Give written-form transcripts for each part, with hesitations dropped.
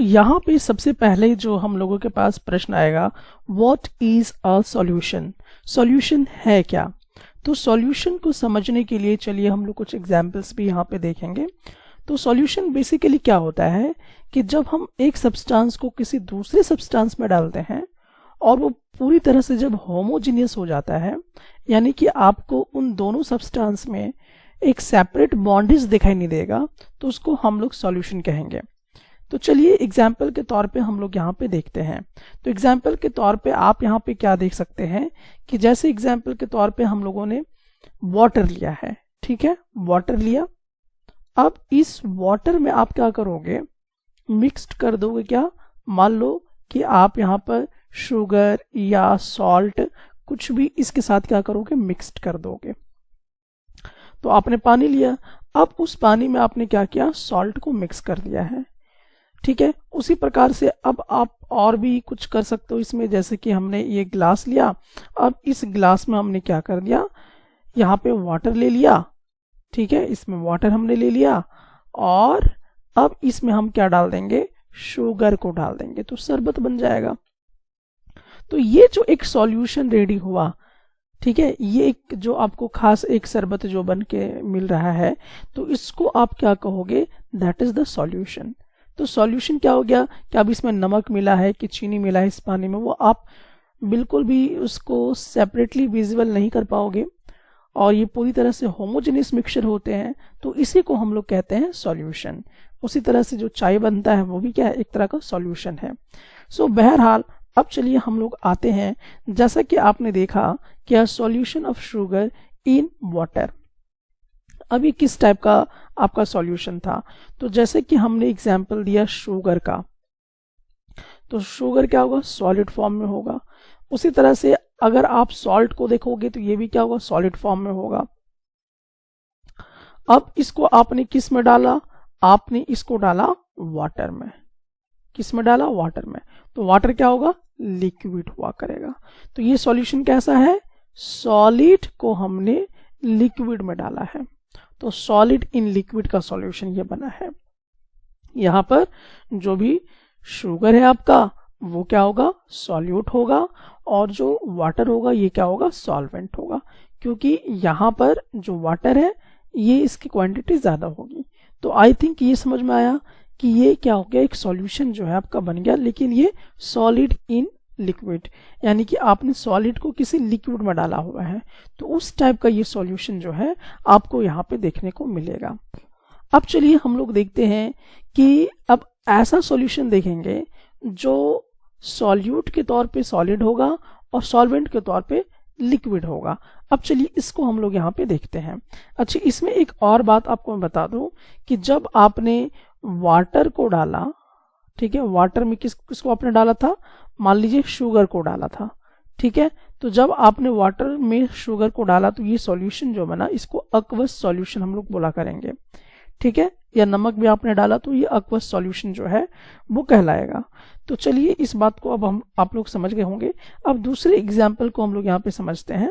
यहाँ पे सबसे पहले जो हम लोगों के पास प्रश्न आएगा, what is a solution, solution है क्या। तो सॉल्यूशन को समझने के लिए चलिए हम लोग कुछ एग्जांपल्स भी यहाँ पे देखेंगे। तो सॉल्यूशन बेसिकली क्या होता है कि जब हम एक सब्सटेंस को किसी दूसरे सब्सटेंस में डालते हैं और वो पूरी तरह से जब होमोजीनियस हो जाता है, यानी कि आपको उन दोनों सब्सटेंस में एक सेपरेट बॉन्डेज दिखाई नहीं देगा, तो उसको हम लोग सॉल्यूशन कहेंगे। तो चलिए एग्जाम्पल के तौर पे हम लोग यहाँ पे देखते हैं। तो एग्जाम्पल के तौर पे आप यहाँ पे क्या देख सकते हैं कि जैसे एग्जाम्पल के तौर पे हम लोगों ने वाटर लिया है, ठीक है, वाटर लिया। अब इस वाटर में आप क्या करोगे, मिक्स्ड कर दोगे क्या। मान लो कि आप यहाँ पर शुगर या सॉल्ट कुछ भी इसके साथ क्या करोगे, मिक्स्ड कर दोगे। तो आपने पानी लिया, अब उस पानी में आपने क्या किया, सॉल्ट को मिक्स कर दिया है, ठीक है। उसी प्रकार से अब आप और भी कुछ कर सकते हो इसमें, जैसे कि हमने ये ग्लास लिया, अब इस ग्लास में हमने क्या कर दिया, यहाँ पे वाटर ले लिया, ठीक है, इसमें वाटर हमने ले लिया और अब इसमें हम क्या डाल देंगे, शुगर को डाल देंगे, तो शरबत बन जाएगा। तो ये जो एक सॉल्यूशन रेडी हुआ, ठीक है, ये एक जो आपको खास एक शरबत जो बन के मिल रहा है, तो इसको आप क्या कहोगे, दैट इज द सॉल्यूशन। तो सॉल्यूशन क्या हो गया कि अब इसमें नमक मिला है कि चीनी मिला है इस पानी में, वो आप बिल्कुल भी उसको सेपरेटली विजिबल नहीं कर पाओगे और ये पूरी तरह से होमोजेनियस मिक्सचर होते हैं, तो इसी को हम लोग कहते हैं सॉल्यूशन। उसी तरह से जो चाय बनता है वो भी क्या है, एक तरह का सॉल्यूशन है। बहरहाल अब चलिए हम लोग आते हैं, जैसा कि आपने देखा कि solution of sugar in water. अब ये किस टाइप का आपका सॉल्यूशन था, तो जैसे कि हमने एग्जाम्पल दिया शुगर का, तो शुगर क्या होगा, सॉलिड फॉर्म में होगा। उसी तरह से अगर आप सॉल्ट को देखोगे तो ये भी क्या होगा, सॉलिड फॉर्म में होगा। अब इसको आपने किस में डाला, आपने इसको डाला वाटर में। किस में डाला, वाटर में। तो वाटर क्या होगा, लिक्विड हुआ करेगा। तो ये सॉल्यूशन कैसा है, सॉलिड को हमने लिक्विड में डाला है, तो सॉलिड इन लिक्विड का सॉल्यूशन ये बना है। यहां पर जो भी शुगर है आपका वो क्या होगा, सॉल्यूट होगा, और जो वाटर होगा ये क्या होगा, सॉल्वेंट होगा, क्योंकि यहां पर जो वाटर है ये इसकी क्वांटिटी ज्यादा होगी। तो आई थिंक ये समझ में आया कि ये क्या हो गया, एक सॉल्यूशन जो है आपका बन गया, लेकिन ये सॉलिड इन लिक्विड, यानी कि आपने सॉलिड को किसी लिक्विड में डाला हुआ है, तो उस टाइप का ये सॉल्यूशन जो है आपको यहाँ पे देखने को मिलेगा। अब चलिए हम लोग देखते हैं कि अब ऐसा सॉल्यूशन देखेंगे जो सॉल्यूट के तौर पे सॉलिड होगा और सॉल्वेंट के तौर पे लिक्विड होगा। अब चलिए इसको हम लोग यहाँ पे देखते हैं। अच्छा, इसमें एक और बात आपको मैं बता दूं कि जब आपने वाटर को डाला, ठीक है, वाटर में किसको आपने डाला था, मान लीजिए शुगर को डाला था, ठीक है। तो जब आपने वाटर में शुगर को डाला तो ये सॉल्यूशन जो बना इसको अक्वस सॉल्यूशन हम लोग बोला करेंगे, ठीक है, या नमक भी आपने डाला तो ये अक्वस सॉल्यूशन जो है वो कहलाएगा। तो चलिए इस बात को अब आप लोग समझ गए होंगे। अब दूसरे एग्जाम्पल को हम लोग यहाँ पे समझते हैं।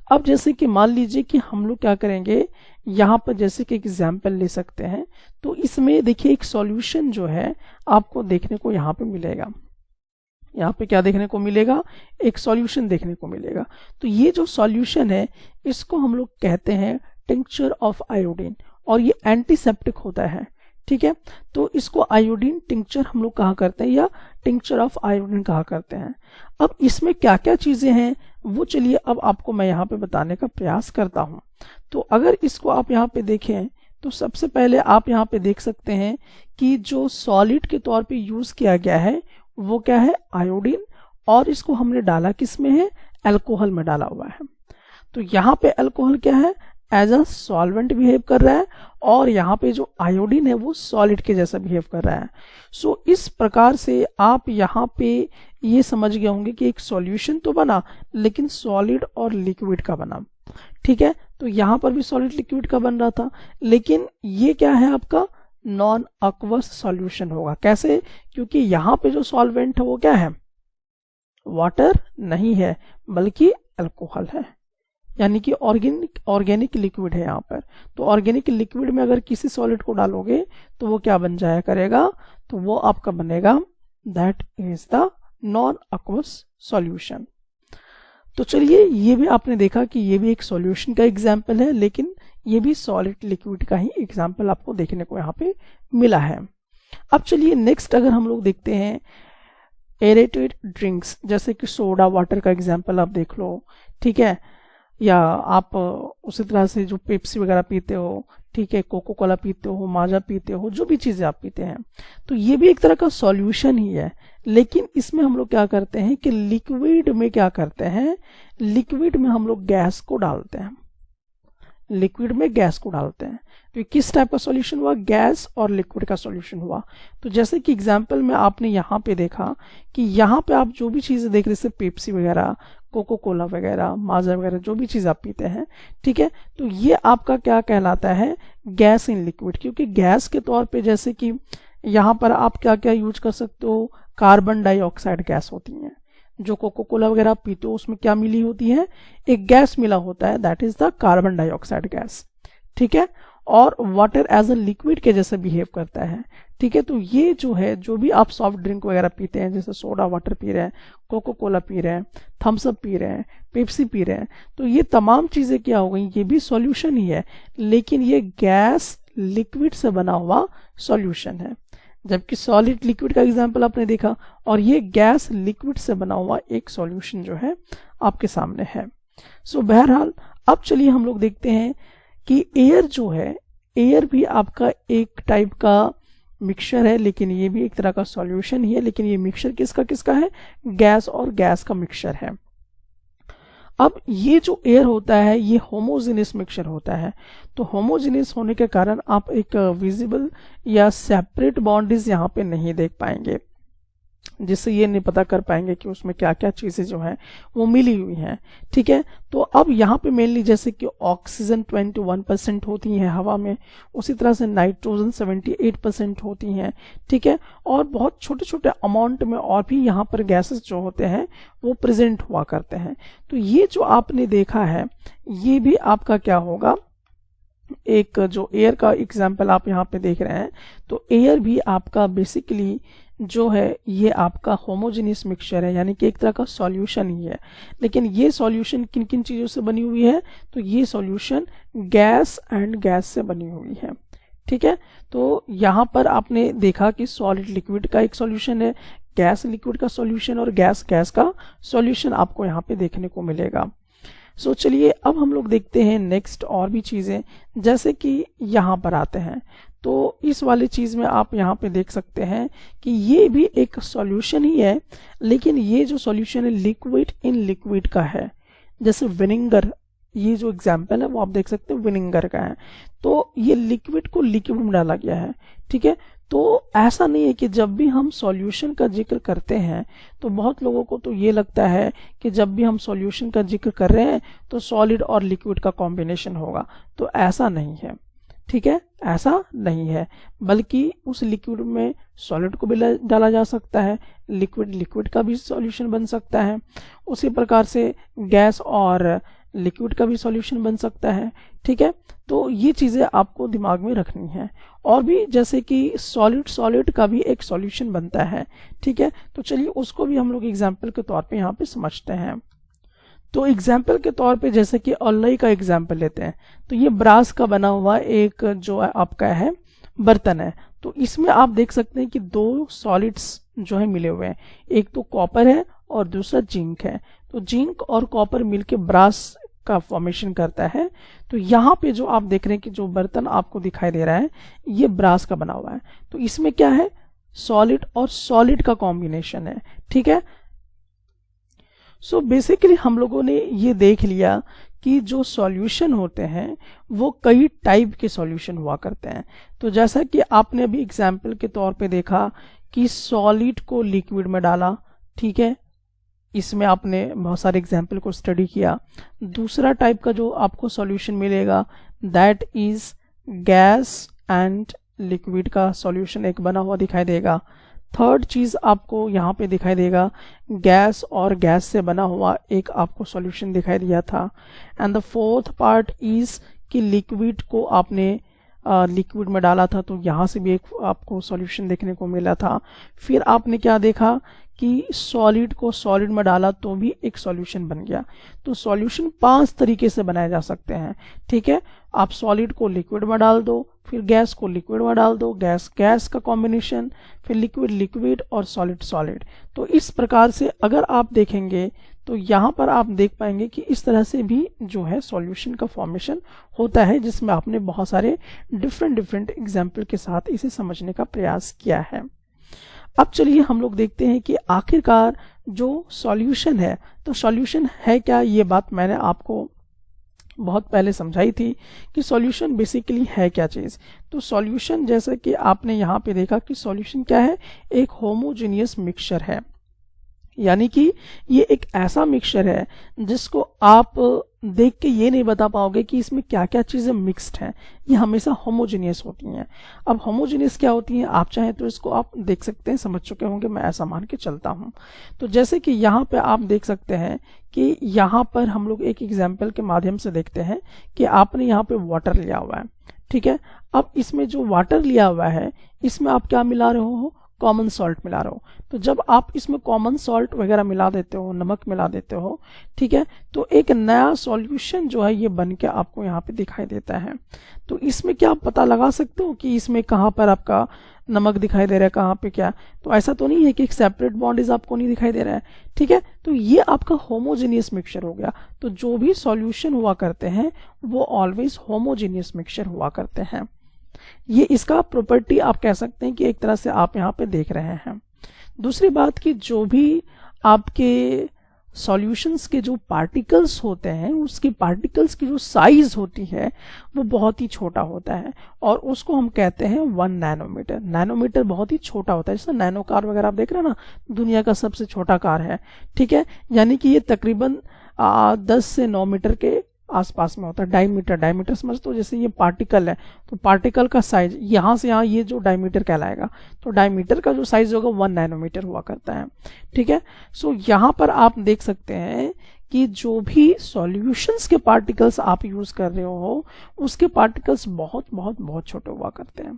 अब जैसे कि मान लीजिए कि हम लोग क्या करेंगे, यहाँ पर जैसे कि एग्जाम्पल ले सकते हैं, तो इसमें देखिए एक सॉल्यूशन जो है आपको देखने को यहाँ पे मिलेगा। यहाँ पे क्या देखने को मिलेगा, एक सॉल्यूशन देखने को मिलेगा। तो ये जो सॉल्यूशन है इसको हम लोग कहते हैं टिंक्चर ऑफ आयोडीन, और ये एंटीसेप्टिक होता है, ठीक है। तो इसको आयोडीन टिंक्चर हम लोग कहा करते हैं या टिंक्चर ऑफ आयोडीन कहा करते हैं। अब इसमें क्या क्या चीजें हैं वो चलिए अब आपको मैं यहाँ पे बताने का प्रयास करता हूँ। तो अगर इसको आप यहाँ पे देखें तो सबसे पहले आप यहाँ पे देख सकते हैं कि जो सॉलिड के तौर पे यूज किया गया है वो क्या है, आयोडीन, और इसको हमने डाला किस में है, अल्कोहल में डाला हुआ है। तो यहाँ पे अल्कोहल क्या है, एज अ सॉल्वेंट बिहेव कर रहा है, और यहाँ पे जो आयोडीन है वो सॉलिड के जैसा बिहेव कर रहा है। इस प्रकार से आप यहाँ पे ये समझ गए होंगे कि एक सॉल्यूशन तो बना लेकिन सॉलिड और लिक्विड का बना, ठीक है। तो यहाँ पर भी सॉलिड लिक्विड का बन रहा था, लेकिन ये क्या है आपका नॉन अक्वस सॉल्यूशन होगा। कैसे, क्योंकि यहाँ पे जो सॉल्वेंट है वो क्या है, वाटर नहीं है बल्कि अल्कोहल है, यानी कि ऑर्गेनिक लिक्विड है यहाँ पर। तो ऑर्गेनिक लिक्विड में अगर किसी सॉलिड को डालोगे तो वो क्या बन जाया करेगा, तो वो आपका बनेगा that is the non aqueous solution. तो चलिए ये भी आपने देखा कि ये भी एक सॉल्यूशन का एग्जाम्पल है, लेकिन ये भी सॉलिड लिक्विड का ही एग्जाम्पल आपको देखने को यहाँ पे मिला है। अब चलिए नेक्स्ट अगर हम लोग देखते हैं एरेटेड ड्रिंक्स, जैसे कि सोडा वाटर का एग्जाम्पल आप देख लो, ठीक है, या आप उसी तरह से जो पेप्सी वगैरह पीते हो, ठीक है, कोको कोला पीते हो, माजा पीते हो, जो भी चीजें आप पीते हैं, तो ये भी एक तरह का सॉल्यूशन ही है। लेकिन इसमें हम लोग क्या करते हैं कि लिक्विड में क्या करते हैं, लिक्विड में हम लोग गैस को डालते हैं, लिक्विड में गैस को डालते हैं। तो ये किस टाइप का सॉल्यूशन हुआ, गैस और लिक्विड का सॉल्यूशन हुआ। तो जैसे कि एग्जांपल में आपने यहाँ पे देखा कि यहाँ पे आप जो भी चीजें देख रहे, जैसे पेप्सी वगैरह, कोको कोला वगैरह, माजा वगैरह, जो भी चीज आप पीते हैं, ठीक है, तो ये आपका क्या कहलाता है, गैस इन लिक्विड। क्योंकि गैस के तौर पे जैसे कि यहाँ पर आप क्या क्या यूज कर सकते हो, कार्बन डाइऑक्साइड गैस होती है। जो कोको कोला वगैरह आप पीते हो उसमें क्या मिली होती है, एक गैस मिला होता है, that is the carbon dioxide gas, ठीक है। और वाटर एज अ लिक्विड के जैसे बिहेव करता है, ठीक है। तो ये जो है, जो भी आप सॉफ्ट ड्रिंक वगैरह पीते हैं, जैसे सोडा वाटर पी रहे हैं, कोको कोला पी रहे हैं, थम्स अप पी रहे हैं, पेप्सी पी रहे हैं, तो ये तमाम चीजें क्या हो गई, ये भी सॉल्यूशन ही है, लेकिन ये गैस लिक्विड से बना हुआ सॉल्यूशन है। जबकि सॉलिड लिक्विड का एग्जांपल आपने देखा, और ये गैस लिक्विड से बना हुआ एक सॉल्यूशन जो है आपके सामने है। सो बहरहाल अब चलिए हम लोग देखते हैं कि एयर जो है, एयर भी आपका एक टाइप का मिक्सचर है, लेकिन ये भी एक तरह का सॉल्यूशन ही है। लेकिन ये मिक्सचर किसका किसका है, गैस और गैस का मिक्सचर है। अब ये जो एयर होता है ये होमोजेनियस मिक्सचर होता है। तो होमोजेनियस होने के कारण आप एक विजिबल या सेपरेट बाउंड्रीज यहाँ पे नहीं देख पाएंगे, जिससे ये नहीं पता कर पाएंगे कि उसमें क्या क्या चीजें जो हैं वो मिली हुई हैं, ठीक है। तो अब यहाँ पे मेनली जैसे कि ऑक्सीजन 21% होती है हवा में, उसी तरह से नाइट्रोजन 78% होती हैं, ठीक है। और बहुत छोटे छोटे अमाउंट में और भी यहाँ पर गैसेस जो होते हैं वो प्रेजेंट हुआ करते हैं। तो ये जो आपने देखा है ये भी आपका क्या होगा, एक जो एयर का एग्जाम्पल आप यहाँ पे देख रहे हैं, तो एयर भी आपका बेसिकली जो है ये आपका होमोजेनियस मिक्सचर है, यानी कि एक तरह का सॉल्यूशन ही है। लेकिन ये सॉल्यूशन किन किन चीजों से बनी हुई है, तो ये सॉल्यूशन गैस एंड गैस से बनी हुई है, ठीक है। तो यहाँ पर आपने देखा कि सॉलिड लिक्विड का एक सॉल्यूशन है, गैस लिक्विड का सॉल्यूशन, और गैस गैस का सॉल्यूशन आपको यहाँ पे देखने को मिलेगा। सो चलिए अब हम लोग देखते हैं नेक्स्ट और भी चीजें, जैसे कि यहाँ पर आते हैं। तो इस वाली चीज में आप यहाँ पे देख सकते हैं कि ये भी एक सॉल्यूशन ही है, लेकिन ये जो सॉल्यूशन है लिक्विड इन लिक्विड का है। जैसे विनेगर, ये जो एग्जाम्पल है वो आप देख सकते हैं विनेगर का है। तो ये लिक्विड को लिक्विड में डाला गया है, ठीक है। तो ऐसा नहीं है कि जब भी हम सॉल्यूशन का जिक्र करते हैं तो बहुत लोगों को तो ये लगता है कि जब भी हम सॉल्यूशन का जिक्र कर रहे हैं तो सॉलिड और लिक्विड का कॉम्बिनेशन होगा, तो ऐसा नहीं है, ठीक है, ऐसा नहीं है। बल्कि उस लिक्विड में सॉलिड को भी डाला जा सकता है, लिक्विड लिक्विड का भी सॉल्यूशन बन सकता है, उसी प्रकार से गैस और लिक्विड का भी सॉल्यूशन बन सकता है, ठीक है। तो ये चीजें आपको दिमाग में रखनी है। और भी जैसे कि सॉलिड सॉलिड का भी एक सॉल्यूशन बनता है, ठीक है। तो चलिए उसको भी हम लोग एग्जाम्पल के तौर पे यहाँ पे समझते हैं। तो एग्जाम्पल के तौर पे जैसे कि ऑलई का एग्जाम्पल लेते हैं, तो ये ब्रास का बना हुआ एक जो आपका है बर्तन है। तो इसमें आप देख सकते हैं कि दो सॉलिड्स जो है मिले हुए हैं, एक तो कॉपर है और दूसरा जिंक है। तो जिंक और कॉपर मिलके ब्रास का फॉर्मेशन करता है। तो यहाँ पे जो आप देख रहे हैं कि जो बर्तन आपको दिखाई दे रहा है ये ब्रास का बना हुआ है। तो इसमें क्या है, सॉलिड और सॉलिड का कॉम्बिनेशन है, ठीक है। सो बेसिकली हम लोगों ने ये देख लिया कि जो सॉल्यूशन होते हैं वो कई टाइप के सॉल्यूशन हुआ करते हैं। तो जैसा कि आपने अभी एग्जाम्पल के तौर पे देखा कि सॉलिड को लिक्विड में डाला, ठीक है, इसमें आपने बहुत सारे एग्जाम्पल को स्टडी किया। दूसरा टाइप का जो आपको सॉल्यूशन मिलेगा that is gas and liquid का सॉल्यूशन एक बना हुआ दिखाई देगा। थर्ड चीज आपको यहाँ पे दिखाई देगा गैस और गैस से बना हुआ एक आपको सॉल्यूशन दिखाई दिया था। And the fourth part is कि लिक्विड को आपने लिक्विड में डाला था तो यहाँ से भी एक आपको सॉल्यूशन देखने को मिला था। फिर आपने क्या देखा कि सॉलिड को सॉलिड में डाला तो भी एक सॉल्यूशन बन गया। तो सॉल्यूशन 5 तरीके से बनाए जा सकते हैं, ठीक है। आप सॉलिड को लिक्विड में डाल दो, फिर गैस को लिक्विड में डाल दो, गैस गैस का कॉम्बिनेशन, फिर लिक्विड लिक्विड और सॉलिड सॉलिड। तो इस प्रकार से अगर आप देखेंगे तो यहाँ पर आप देख पाएंगे कि इस तरह से भी जो है सॉल्यूशन का फॉर्मेशन होता है, जिसमें आपने बहुत सारे डिफरेंट एग्जाम्पल के साथ इसे समझने का प्रयास किया है। अब चलिए हम लोग देखते हैं कि आखिरकार जो सॉल्यूशन है, तो सॉल्यूशन है क्या। ये बात मैंने आपको बहुत पहले समझाई थी कि सॉल्यूशन बेसिकली है क्या चीज़। तो सॉल्यूशन जैसे कि आपने यहाँ पे देखा कि सॉल्यूशन क्या है, एक होमोजेनियस मिक्सचर है, यानी कि ये एक ऐसा मिक्सचर है जिसको आप देख के ये नहीं बता पाओगे कि इसमें क्या क्या चीज़ें मिक्स्ड हैं। ये हमेशा होमोजेनियस होती हैं। अब होमोजेनियस क्या होती हैं, आप चाहें तो इसको आप देख सकते हैं, समझ चुके होंगे, मैं ऐसा मान के चलता हूँ। तो जैसे कि यहाँ पे आप देख सकते हैं कि यहाँ पर हम लोग एक एग्जाम्पल के माध्यम से देखते हैं कि आपने यहाँ पे वाटर लिया हुआ है, ठीक है। अब इसमें जो वाटर लिया हुआ है इसमें आप क्या मिला रहे हो, कॉमन सॉल्ट मिला रहे हो। तो जब आप इसमें कॉमन सॉल्ट वगैरह मिला देते हो, नमक मिला देते हो, ठीक है, तो एक नया सॉल्यूशन जो है ये बन के आपको यहाँ पे दिखाई देता है। तो इसमें क्या आप पता लगा सकते हो कि इसमें कहाँ पर आपका नमक दिखाई दे रहा है, कहाँ पे क्या। तो ऐसा तो नहीं है कि एक सेपरेट बॉन्डेज आपको नहीं दिखाई दे रहा है, ठीक है। तो ये आपका होमोजेनियस मिक्सचर हो गया। तो जो भी सॉल्यूशन हुआ करते हैं वो ऑलवेज होमोजेनियस मिक्सचर हुआ करते हैं। ये इसका प्रॉपर्टी आप कह सकते हैं कि एक तरह से आप यहाँ पे देख रहे हैं। दूसरी बात कि जो भी आपके सॉल्यूशंस के जो पार्टिकल्स होते हैं, उसके पार्टिकल्स की जो साइज होती है वो बहुत ही छोटा होता है और उसको हम कहते हैं 1 नैनोमीटर। नैनोमीटर बहुत ही छोटा होता है, जैसे नैनो कार वगैरह आप देख रहे हैं ना, दुनिया का सबसे छोटा कार है, ठीक है। यानी कि ये तकरीबन 10 से 9 मीटर के आसपास में होता है। डायमीटर समझते हो, जैसे ये पार्टिकल है तो पार्टिकल का साइज यहाँ से यहाँ ये जो डायमीटर कहलाएगा, तो डायमीटर का जो साइज होगा 1 नैनोमीटर हुआ करता है, ठीक है। सो यहाँ पर आप देख सकते हैं कि जो भी सॉल्यूशंस के पार्टिकल्स आप यूज कर रहे हो उसके पार्टिकल्स बहुत बहुत बहुत छोटे हुआ करते हैं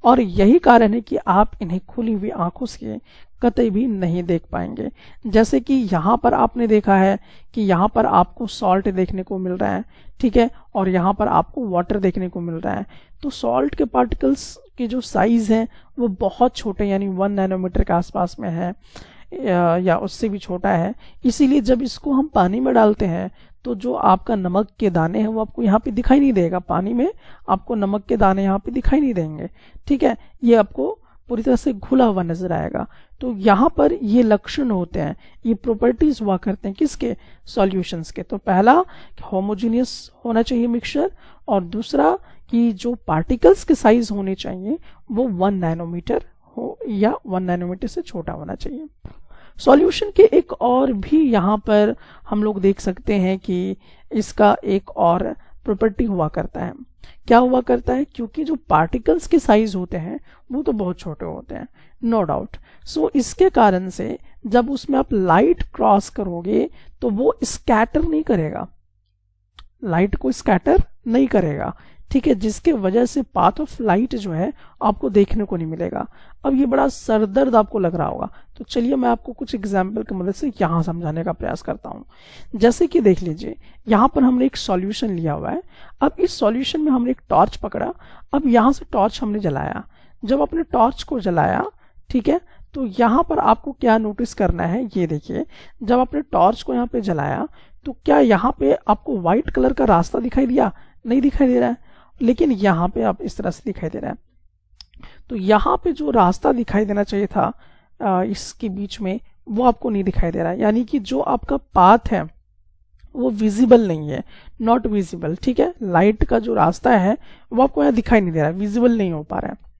और यही कारण है कि आप इन्हें खुली हुई आंखों से कतई भी नहीं देख पाएंगे। जैसे कि यहाँ पर आपने देखा है कि यहाँ पर आपको सॉल्ट देखने को मिल रहा है, ठीक है, और यहाँ पर आपको वाटर देखने को मिल रहा है। तो सॉल्ट के पार्टिकल्स की जो साइज है वो बहुत छोटे, यानी 1 नैनोमीटर के आसपास में है या उससे भी छोटा है। इसीलिए जब इसको हम पानी में डालते हैं तो जो आपका नमक के दाने हैं वो आपको यहाँ पे दिखाई नहीं देगा। पानी में आपको नमक के दाने यहाँ पे दिखाई नहीं देंगे, ठीक है, ये आपको पूरी तरह से घुला हुआ नजर आएगा। तो यहाँ पर ये लक्षण होते हैं, ये प्रॉपर्टीज हुआ करते हैं किसके, सॉल्यूशंस के। तो पहला होमोजेनियस होना चाहिए मिक्सचर, और दूसरा कि जो पार्टिकल्स के साइज होने चाहिए वो 1 नैनोमीटर हो या 1 नैनोमीटर से छोटा होना चाहिए। सॉल्यूशन के एक और भी यहाँ पर हम लोग देख सकते हैं कि इसका एक और प्रॉपर्टी हुआ करता है। क्या हुआ करता है, क्योंकि जो पार्टिकल्स के साइज होते हैं वो तो बहुत छोटे होते हैं, नो डाउट। सो इसके कारण से जब उसमें आप लाइट क्रॉस करोगे तो वो स्कैटर नहीं करेगा, लाइट को स्कैटर नहीं करेगा, ठीक है, जिसके वजह से पाथ ऑफ लाइट जो है आपको देखने को नहीं मिलेगा। अब ये बड़ा सरदर्द आपको लग रहा होगा, तो चलिए मैं आपको कुछ एग्जाम्पल की मदद से यहाँ समझाने का प्रयास करता हूँ। जैसे कि देख लीजिए, यहाँ पर हमने एक सॉल्यूशन लिया हुआ है। अब इस सॉल्यूशन में हमने एक टॉर्च पकड़ा, अब यहाँ से टॉर्च हमने जलाया। जब अपने टॉर्च को जलाया, ठीक है, तो यहाँ पर आपको क्या नोटिस करना है, ये देखिए, जब आपने टॉर्च को यहाँ पे जलाया तो क्या यहाँ पे आपको व्हाइट कलर का रास्ता दिखाई दिया, नहीं दिखाई दे रहा है, लेकिन यहाँ पे आप इस तरह से दिखाई दे रहा है। तो यहाँ पे जो रास्ता दिखाई देना चाहिए था इसके बीच में, वो आपको नहीं दिखाई दे रहा है, यानी कि जो आपका पाथ है वो विजिबल नहीं है, नॉट विजिबल, ठीक है। लाइट का जो रास्ता है वो आपको यहाँ दिखाई नहीं दे रहा है, विजिबल नहीं हो पा रहा है।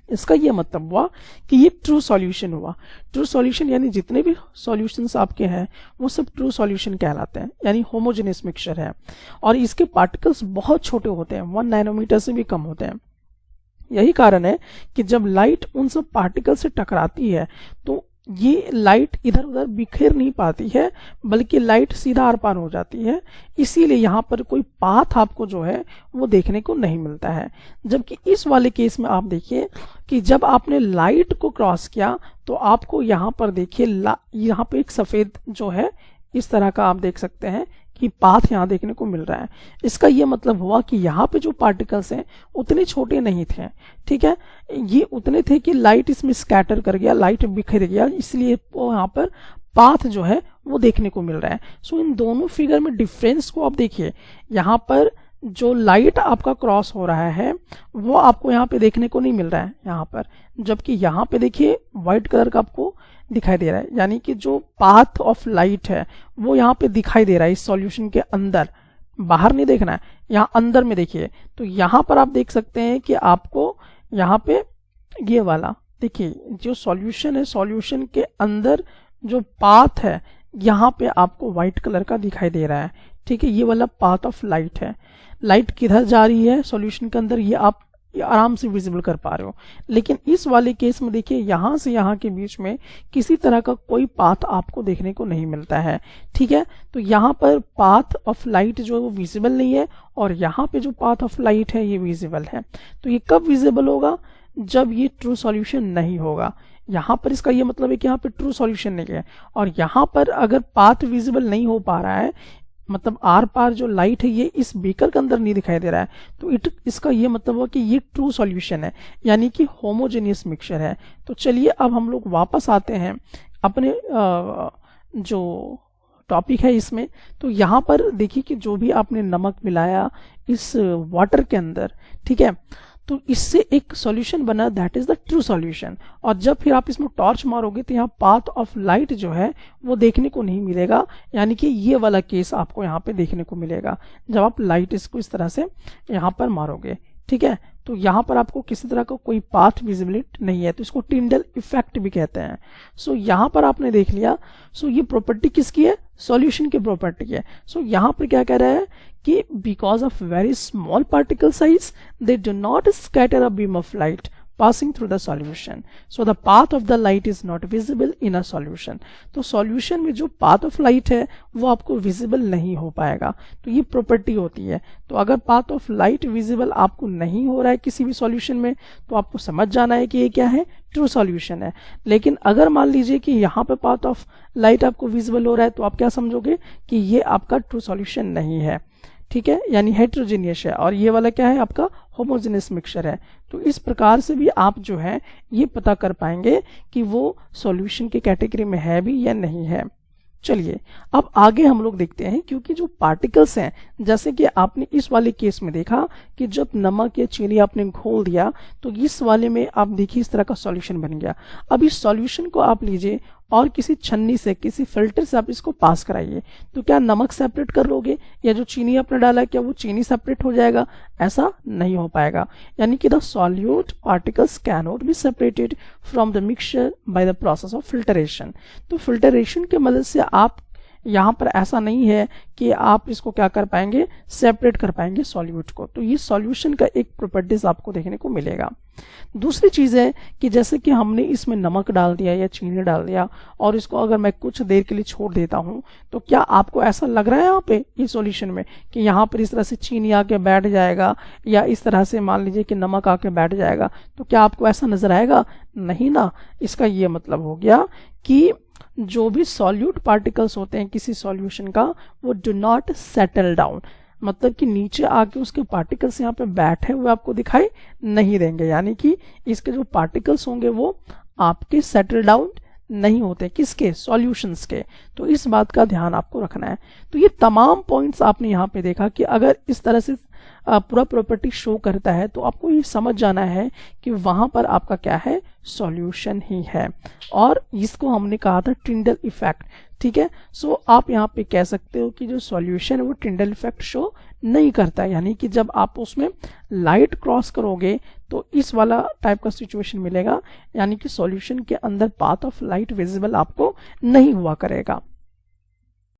इसका ये मतलब हुआ कि ये ट्रू सॉल्यूशन हुआ। ट्रू सॉल्यूशन यानी जितने भी सॉल्यूशंस आपके हैं वो सब ट्रू सॉल्यूशन कहलाते हैं, यानी होमोजेनियस मिक्सचर है, और इसके पार्टिकल्स बहुत छोटे होते हैं, 1 नैनोमीटर से भी कम होते हैं। यही कारण है कि जब लाइट उन सब पार्टिकल से टकराती है तो ये लाइट इधर उधर बिखेर नहीं पाती है, बल्कि लाइट सीधा आर पार हो जाती है, इसीलिए यहाँ पर कोई पाथ आपको जो है वो देखने को नहीं मिलता है। जबकि इस वाले केस में आप देखिए कि जब आपने लाइट को क्रॉस किया तो आपको यहाँ पर देखिए यहाँ पे एक सफेद जो है इस तरह का आप देख सकते हैं कि पाथ यहाँ देखने को मिल रहा है। इसका ये मतलब हुआ कि यहाँ पे जो पार्टिकल्स हैं उतने छोटे नहीं थे, ठीक है, ये उतने थे कि लाइट इसमें स्कैटर कर गया, लाइट बिखर गया, इसलिए वो यहाँ पर पाथ जो है वो देखने को मिल रहा है। सो इन दोनों फिगर में डिफरेंस को आप देखिए, यहाँ पर जो लाइट आपका क्रॉस हो रहा है वो आपको यहाँ पे देखने को नहीं मिल रहा है यहाँ पर, जबकि यहाँ पे देखिए व्हाइट कलर का आपको दिखाई दे रहा है, यानी कि जो पाथ ऑफ लाइट है वो यहाँ पे दिखाई दे रहा है इस सॉल्यूशन के अंदर, बाहर नहीं देखना है, यहाँ अंदर में देखिए। तो यहाँ पर आप देख सकते हैं कि आपको यहाँ पे ये वाला देखिए जो सॉल्यूशन है, सॉल्यूशन के अंदर जो पाथ है यहाँ पे आपको व्हाइट कलर का दिखाई दे रहा है, ठीक है, ये वाला पाथ ऑफ लाइट है। लाइट किधर जा रही है सॉल्यूशन के अंदर ये आप आराम से विजिबल कर पा रहे हो, लेकिन इस वाले केस में देखिए यहाँ से यहाँ के बीच में किसी तरह का कोई पाथ आपको देखने को नहीं मिलता है, ठीक है। तो यहाँ पर पाथ ऑफ लाइट जो है वो विजिबल नहीं है और यहाँ पे जो पाथ ऑफ लाइट है ये विजिबल है। तो ये कब विजिबल होगा? जब ये ट्रू सॉल्यूशन नहीं होगा। यहाँ पर इसका ये मतलब है कि यहाँ पे ट्रू सॉल्यूशन नहीं है, और यहाँ पर अगर पाथ विजिबल नहीं हो पा रहा है, मतलब आर पार जो लाइट है ये इस बीकर के अंदर नहीं दिखाई दे रहा है, तो इसका ये मतलब हुआ कि ये ट्रू सॉल्यूशन है, यानी कि होमोजेनियस मिक्सचर है। तो चलिए अब हम लोग वापस आते हैं अपने जो टॉपिक है इसमें। तो यहाँ पर देखिए कि जो भी आपने नमक मिलाया इस वाटर के अंदर, ठीक है, तो इससे एक सॉल्यूशन बना, that is the true solution. और जब फिर आप इसमें टॉर्च मारोगे तो यहाँ पाथ ऑफ लाइट जो है वो देखने को नहीं मिलेगा, यानी कि ये वाला केस आपको यहाँ पे देखने को मिलेगा जब आप लाइट इसको इस तरह से यहाँ पर मारोगे, ठीक है। तो यहाँ पर आपको किसी तरह का कोई पाथ विजिबिलिटी नहीं है, तो इसको टिंडल इफेक्ट भी कहते हैं। सो यहाँ पर आपने देख लिया। सो ये प्रॉपर्टी किसकी है? सॉल्यूशन की प्रॉपर्टी है। सो यहाँ पर क्या कह रहा है कि because of very small particle size they do not scatter a beam of light passing through the solution, so the path of the light is not visible in a solution। तो solution में जो path of light है वो आपको visible नहीं हो पाएगा, तो ये प्रॉपर्टी होती है। तो अगर पाथ ऑफ लाइट विजिबल आपको नहीं हो रहा है किसी भी सॉल्यूशन में, तो आपको समझ जाना है कि ये क्या है, ट्रू सॉल्यूशन है। लेकिन अगर मान लीजिए कि यहाँ पे पाथ ऑफ लाइट आपको विजिबल हो रहा है, तो आप क्या समझोगे कि ये आपका ट्रू सॉल्यूशन नहीं है, ठीक है, यानी हेट्रोजीनियस है, और ये वाला क्या है, आपका होमोजेनियस मिक्सचर है। तो इस प्रकार से भी आप जो है ये पता कर पाएंगे कि वो सॉल्यूशन की कैटेगरी में है भी या नहीं है। चलिए अब आगे हम लोग देखते हैं, क्योंकि जो पार्टिकल्स हैं, जैसे कि आपने इस वाले केस में देखा कि जब नमक या चीनी आपने घोल दिया तो इस वाले में आप देखिए इस तरह का सॉल्यूशन बन गया। अब इस सॉल्यूशन को आप लीजिए और किसी छन्नी से, किसी फिल्टर से आप इसको पास कराइए, तो क्या नमक सेपरेट कर लोगे, या जो चीनी आपने डाला क्या वो चीनी सेपरेट हो जाएगा? ऐसा नहीं हो पाएगा, यानी कि the solute particles can not be separated from the mixture by the process of filtration. तो फिल्टरेशन के मदद से आप यहाँ पर ऐसा नहीं है कि आप इसको क्या कर पाएंगे, सेपरेट कर पाएंगे सॉल्यूट को। तो ये सॉल्यूशन का एक प्रॉपर्टीज आपको देखने को मिलेगा। दूसरी चीज है कि जैसे कि हमने इसमें नमक डाल दिया या चीनी डाल दिया, और इसको अगर मैं कुछ देर के लिए छोड़ देता हूं, तो क्या आपको ऐसा लग रहा है यहाँ पे इस सॉल्यूशन में कि यहाँ पर इस तरह से चीनी आके बैठ जाएगा, या इस तरह से मान लीजिए कि नमक आके बैठ जाएगा? तो क्या आपको ऐसा नजर आएगा? नहीं ना। इसका ये मतलब हो गया कि जो भी सॉल्यूट पार्टिकल्स होते हैं किसी सॉल्यूशन का, वो डू नॉट सेटल डाउन, मतलब कि नीचे आके उसके पार्टिकल्स यहाँ पे बैठे हुए आपको दिखाई नहीं देंगे, यानी कि इसके जो पार्टिकल्स होंगे वो आपके सेटल डाउन नहीं होते, किसके? सॉल्यूशंस के। तो इस बात का ध्यान आपको रखना है। तो ये तमाम पॉइंट्स आपने यहाँ पे देखा कि अगर इस तरह से पूरा प्रॉपर्टी शो करता है तो आपको ये समझ जाना है कि वहां पर आपका क्या है, सॉल्यूशन ही है, और इसको हमने कहा था टिंडल इफेक्ट, ठीक है। सो आप यहाँ पे कह सकते हो कि जो सॉल्यूशन है वो टिंडल इफेक्ट शो नहीं करता, यानी कि जब आप उसमें लाइट क्रॉस करोगे तो इस वाला टाइप का सिचुएशन मिलेगा, यानी कि सॉल्यूशन के अंदर पाथ ऑफ लाइट विजिबल आपको नहीं हुआ करेगा।